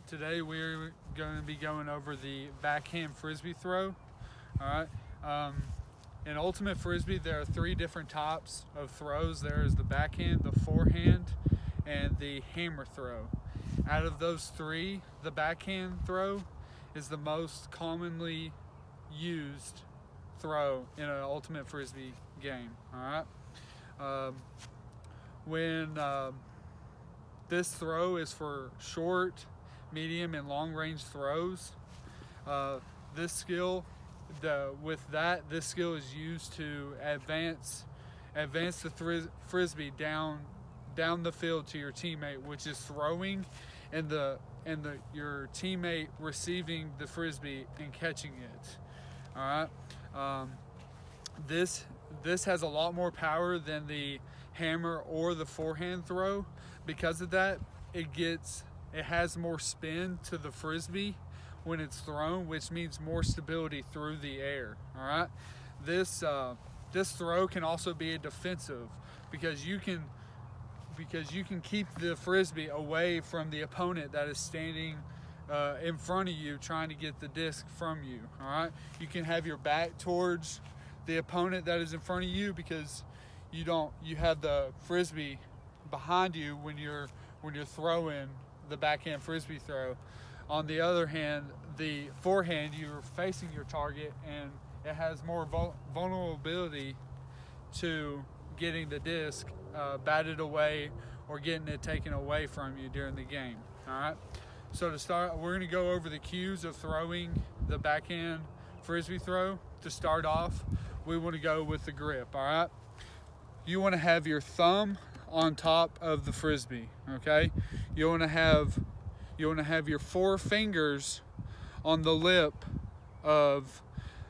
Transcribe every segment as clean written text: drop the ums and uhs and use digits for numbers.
Today we're going to be going over the backhand frisbee throw. All right. In ultimate frisbee, there are three different types of throws. There is the backhand, the forehand, and the hammer throw. Out of those three, the backhand throw is the most commonly used throw in an ultimate frisbee game. All right. When this throw is for short, medium, and long-range throws. This skill is used to advance the frisbee down the field to your teammate, which is throwing, and your teammate receiving the frisbee and catching it. All right. This has a lot more power than the hammer or the forehand throw. Because of that, it has more spin to the frisbee when it's thrown, which means more stability through the air. All right. This throw can also be a defensive because you can keep the frisbee away from the opponent that is standing in front of you trying to get the disc from you. All right. You can have your back towards the opponent that is in front of you because you have the frisbee behind you when you're throwing the backhand frisbee throw. On the other hand, the forehand, you're facing your target and it has more vulnerability to getting the disc batted away or getting it taken away from you during the game. All right. So to start, we're going to go over the cues of throwing the backhand frisbee throw. To start off, we want to go with the grip. All right. You want to have your thumb on top of the frisbee. Okay. You want to have your four fingers on the lip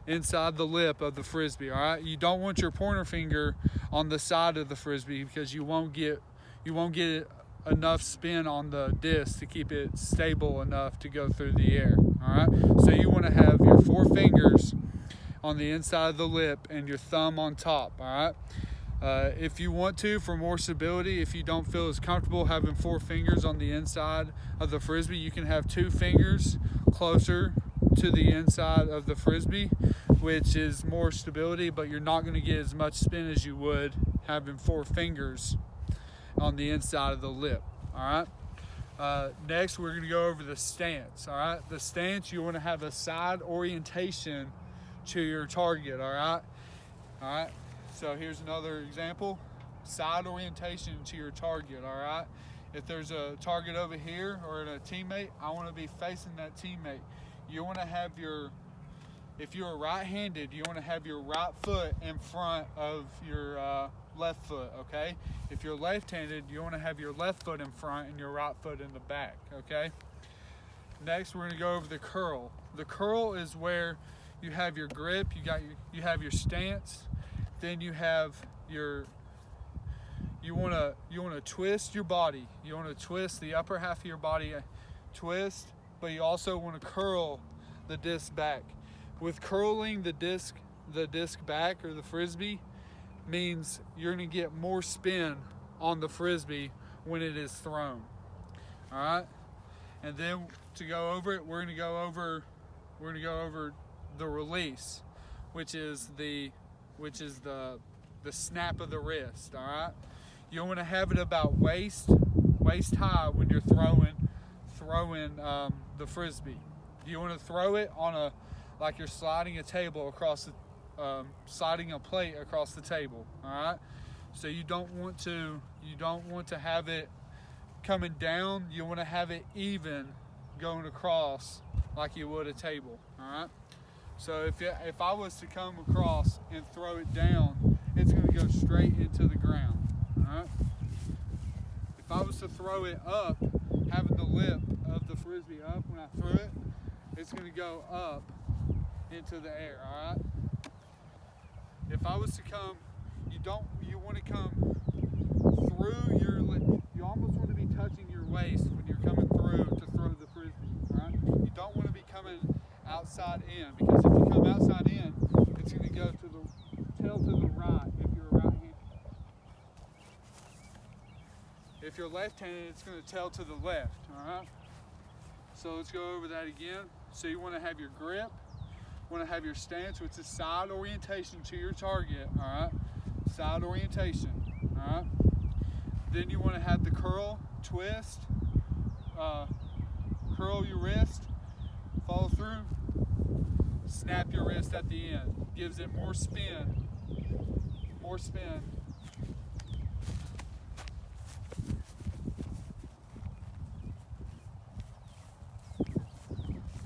inside the lip of the frisbee. All right. You don't want your pointer finger on the side of the frisbee because you won't get enough spin on the disc to keep it stable enough to go through the air. All right. So you want to have your four fingers on the inside of the lip and your thumb on top. All right. If you want to, for more stability, if you don't feel as comfortable having four fingers on the inside of the frisbee, you can have two fingers closer to the inside of the frisbee, which is more stability, but you're not going to get as much spin as you would having four fingers on the inside of the lip. All right. Next, we're going to go over the stance. All right. The stance, you want to have a side orientation to your target. All right. All right. So here's another example. Side orientation to your target. All right. If there's a target over here or a teammate, I want to be facing that teammate. You want to have if you're right-handed, you want to have your right foot in front of your left foot, okay? If you're left-handed, you want to have your left foot in front and your right foot in the back, okay? Next, we're going to go over the curl. The curl is where you have your grip, you have your stance, then you have you want to twist your body. You want to twist the upper half of your body, twist, but you also want to curl the disc back. With curling the disc back or the frisbee means you're going to get more spin on the frisbee when it is thrown. All right? And then to go over it, we're going to go over the release, which is the snap of the wrist. All right? You want to have it about waist high when you're throwing the frisbee. You want to throw it like you're sliding a plate across the table. All right. So you don't want to have it coming down. You want to have it even going across like you would a table. All right. So if I was to come across and throw it down, it's going to go straight into the ground. All right. If I was to throw it up, having the lip of the frisbee up when I threw it, it's going to go up into the air. All right. If I was to come, you want to come through your lip. You almost want to be touching your waist when you're coming through to throw the frisbee. All right. You don't want to be coming outside in, because if you come outside in, it's going to go to the tail to the right if you're right-handed. If you're left-handed, it's going to tail to the left. All right. So let's go over that again. So you want to have your grip, want to have your stance, which is side orientation to your target, all right? Side orientation, all right? Then you want to have the curl, twist, curl your wrist, follow through, snap your wrist at the end. Gives it more spin, more spin.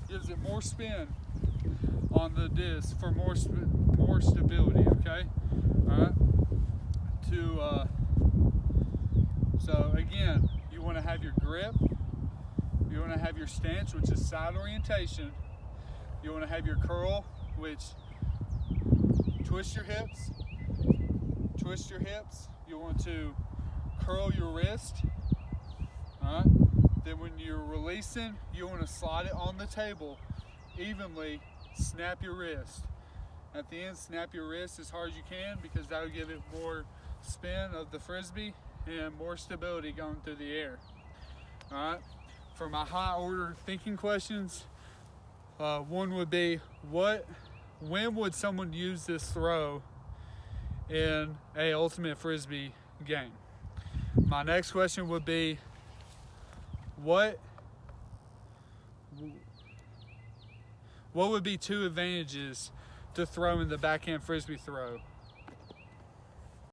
Gives it more spin on the disc for more stability, okay? All right. So again, you want to have your grip, you want to have your stance, which is side orientation. You want to have your curl, which twist your hips. You want to curl your wrist. All right. Then when you're releasing, you want to slide it on the table evenly, snap your wrist. At the end, snap your wrist as hard as you can because that'll give it more spin of the Frisbee and more stability going through the air. All right. For my high order thinking questions, one would be, when would someone use this throw in a ultimate Frisbee game? My next question would be, what would be 2 advantages to throwing the backhand Frisbee throw?